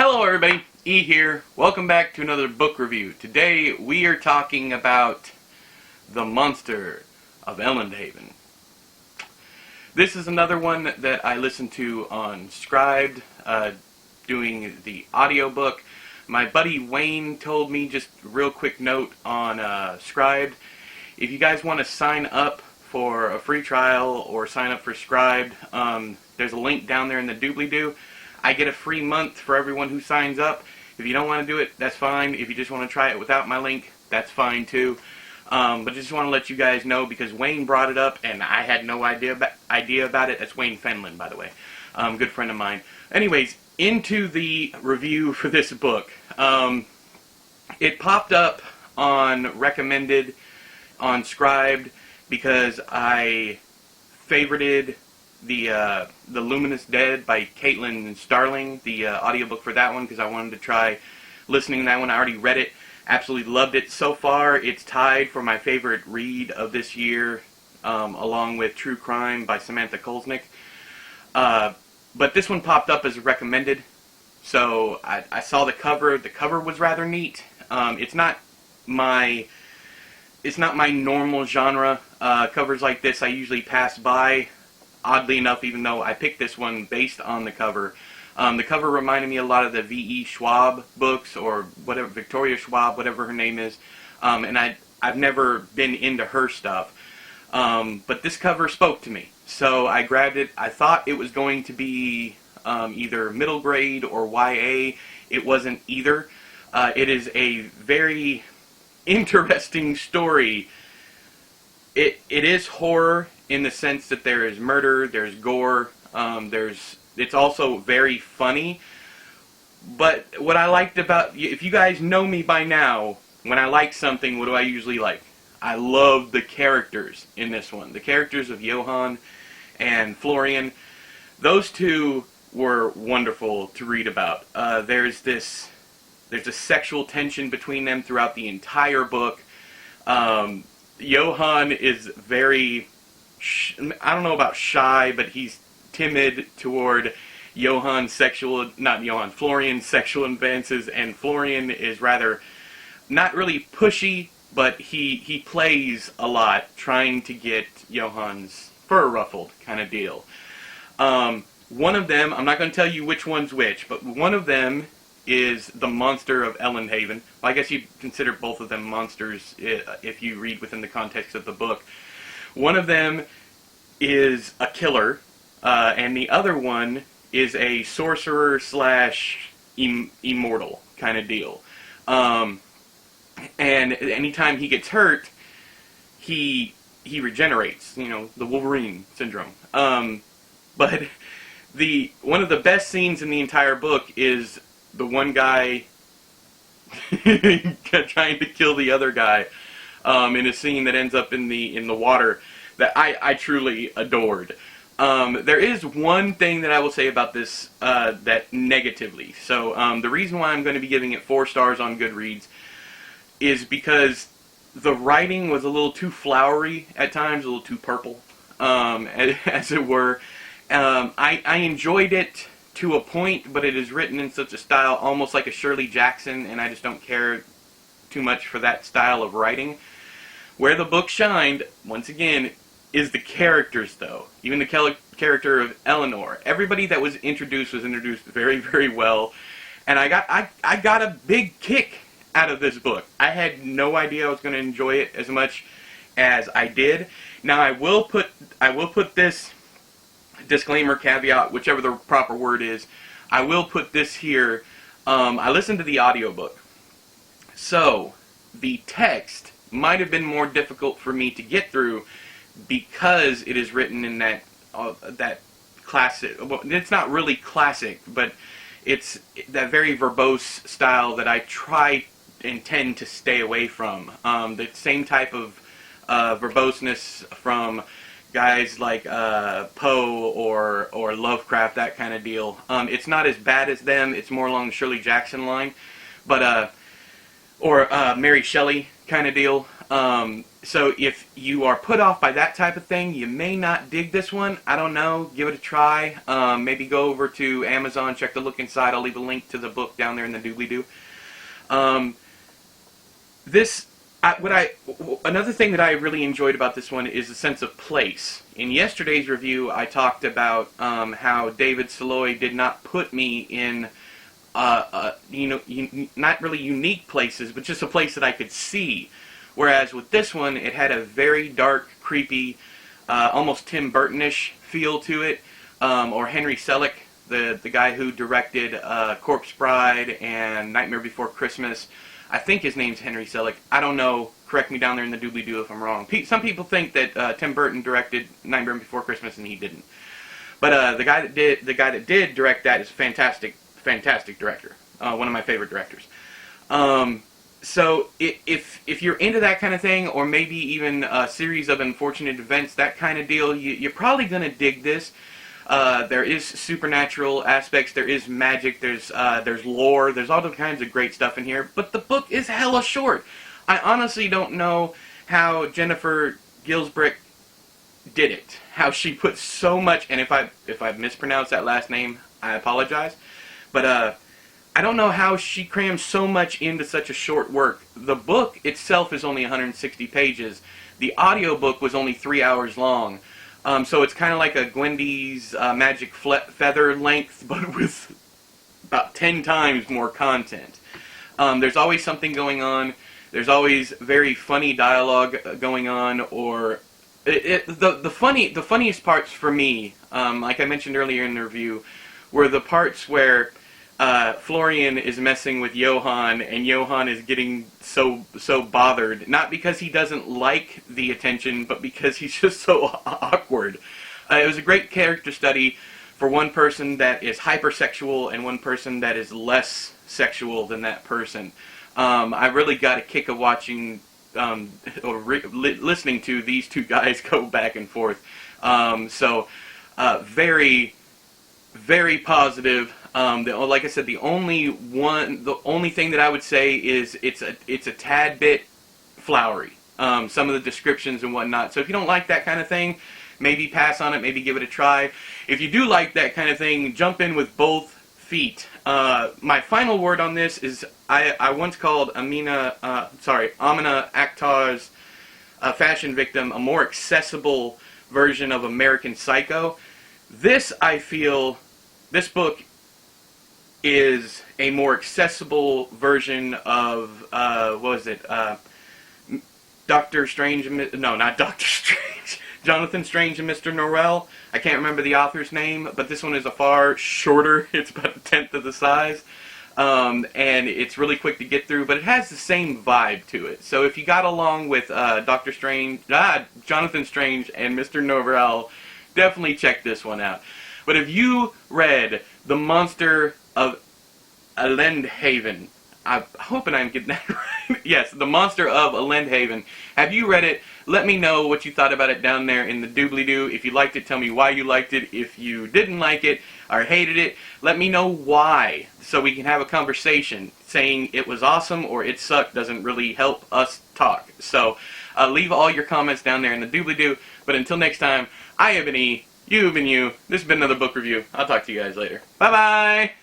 Hello everybody, E here. Welcome back to another book review. Today we are talking about The Monster of ELENDHAVEN. This is another one that I listened to on Scribed, doing the audiobook. My buddy Wayne told me, just a real quick note on Scribed, if you guys want to sign up for a free trial or sign up for Scribed, there's a link down there in the doobly-doo. I get a free month for everyone who signs up. If you don't want to do it, that's fine. If you just want to try it without my link, that's fine too. But just want to let you guys know because Wayne brought it up and I had no idea about it. That's Wayne Fenlon, by the way. Good friend of mine. Anyways, into the review for this book. It popped up on Recommended on Scribed because I favorited the Luminous Dead by Caitlin Starling, the audiobook for that one, because I wanted to try listening to that one. I already read it, absolutely loved it. So far, it's tied for my favorite read of this year, along with True Crime by Samantha Kolsnick. But this one popped up as recommended, so I saw the cover. The cover was rather neat. It's not my normal genre. Covers like this I usually pass by. Oddly enough, even though I picked this one based on the cover reminded me a lot of the V.E. Schwab books, or whatever, Victoria Schwab, whatever her name is, and I've never been into her stuff, but this cover spoke to me, so I grabbed it. I thought it was going to be either middle grade or YA. It wasn't either. It is a very interesting story. It is horror in the sense that there is murder, there's gore, it's also very funny. But what I liked about, if you guys know me by now, when I like something, what do I usually like? I love the characters in this one. The characters of Johann and Florian. Those two were wonderful to read about. There's a sexual tension between them throughout the entire book. Johann is very, I don't know about shy, but he's timid toward Florian's sexual advances, and Florian is rather, not really pushy, but he plays a lot, trying to get Johann's fur ruffled kind of deal. One of them, I'm not going to tell you which one's which, but one of them is the monster of ELENDHAVEN. Well, I guess you'd consider both of them monsters if you read within the context of the book. One of them is a killer, and the other one is a sorcerer slash immortal kind of deal. And anytime he gets hurt, he regenerates. You know, the Wolverine syndrome. But one of the best scenes in the entire book is the one guy trying to kill the other guy, in a scene that ends up in the water that I truly adored. There is one thing that I will say about this that negatively. So the reason why I'm going to be giving it 4 stars on Goodreads is because the writing was a little too flowery at times, a little too purple, as it were. I enjoyed it to a point, but it is written in such a style, almost like a Shirley Jackson, and I just don't care too much for that style of writing. Where the book shined, once again, is the characters, though. Even the character of Eleanor. Everybody that was introduced very, very well, and I got a big kick out of this book. I had no idea I was going to enjoy it as much as I did. Now I will put this disclaimer, caveat, whichever the proper word is, I will put this here. I listened to the audiobook, so the text might have been more difficult for me to get through because it is written in that classic, well, it's not really classic, but it's that very verbose style that I try and tend to stay away from. The same type of verboseness from guys like Poe or Lovecraft, that kind of deal. It's not as bad as them. It's more along the Shirley Jackson line. But or Mary Shelley kind of deal. So if you are put off by that type of thing, you may not dig this one. I don't know. Give it a try. Maybe go over to Amazon, check the look inside. I'll leave a link to the book down there in the doobly-doo. Another thing that I really enjoyed about this one is the sense of place. In yesterday's review, I talked about how David Saloy did not put me in, not really unique places, but just a place that I could see. Whereas with this one, it had a very dark, creepy, almost Tim Burton-ish feel to it. Or Henry Selick, the guy who directed Corpse Bride and Nightmare Before Christmas. I think his name's Henry Selick. I don't know. Correct me down there in the doobly-doo if I'm wrong. Some people think that Tim Burton directed Nightmare Before Christmas and he didn't. But the guy that did direct that is a fantastic director. One of my favorite directors. So if you're into that kind of thing, or maybe even a series of unfortunate events, that kind of deal, you're probably going to dig this. There is supernatural aspects, there is magic, there's lore, there's all kinds of great stuff in here, but the book is hella short. I honestly don't know how Jennifer Giesbrecht did it. How she put so much, and if I mispronounced that last name, I apologize. But I don't know how she crammed so much into such a short work. The book itself is only 160 pages. The audiobook was only 3 hours long. So it's kind of like a Gwendy's Magic Feather length, but with about 10 times more content. There's always something going on. There's always very funny dialogue going on, or the funniest parts for me, like I mentioned earlier in the review, were the parts where Florian is messing with Johann, and Johann is getting so bothered, not because he doesn't like the attention, but because he's just so awkward. It was a great character study for one person that is hypersexual and one person that is less sexual than that person. I really got a kick of watching listening to these two guys go back and forth. Very, very positive. Like I said, the only thing that I would say is it's a tad bit flowery. Some of the descriptions and whatnot. So if you don't like that kind of thing, maybe pass on it. Maybe give it a try. If you do like that kind of thing, jump in with both feet. My final word on this is I once called Amina Akhtar's Fashion Victim a more accessible version of American Psycho. I feel this book is a more accessible version of, Doctor Strange, no, not Doctor Strange, Jonathan Strange and Mr. Norrell. I can't remember the author's name, but this one is a far shorter, it's about a tenth of the size, and it's really quick to get through, but it has the same vibe to it. So if you got along with Jonathan Strange and Mr. Norrell, definitely check this one out. But if you read The Monster of ELENDHAVEN, I'm hoping I'm getting that right. Yes, The Monster of ELENDHAVEN. Have you read it? Let me know what you thought about it down there in the doobly-doo. If you liked it, tell me why you liked it. If you didn't like it or hated it, let me know why, so we can have a conversation. Saying it was awesome or it sucked doesn't really help us talk. So leave all your comments down there in the doobly-doo. But until next time, I have been E, you have been you. This has been another book review. I'll talk to you guys later. Bye-bye!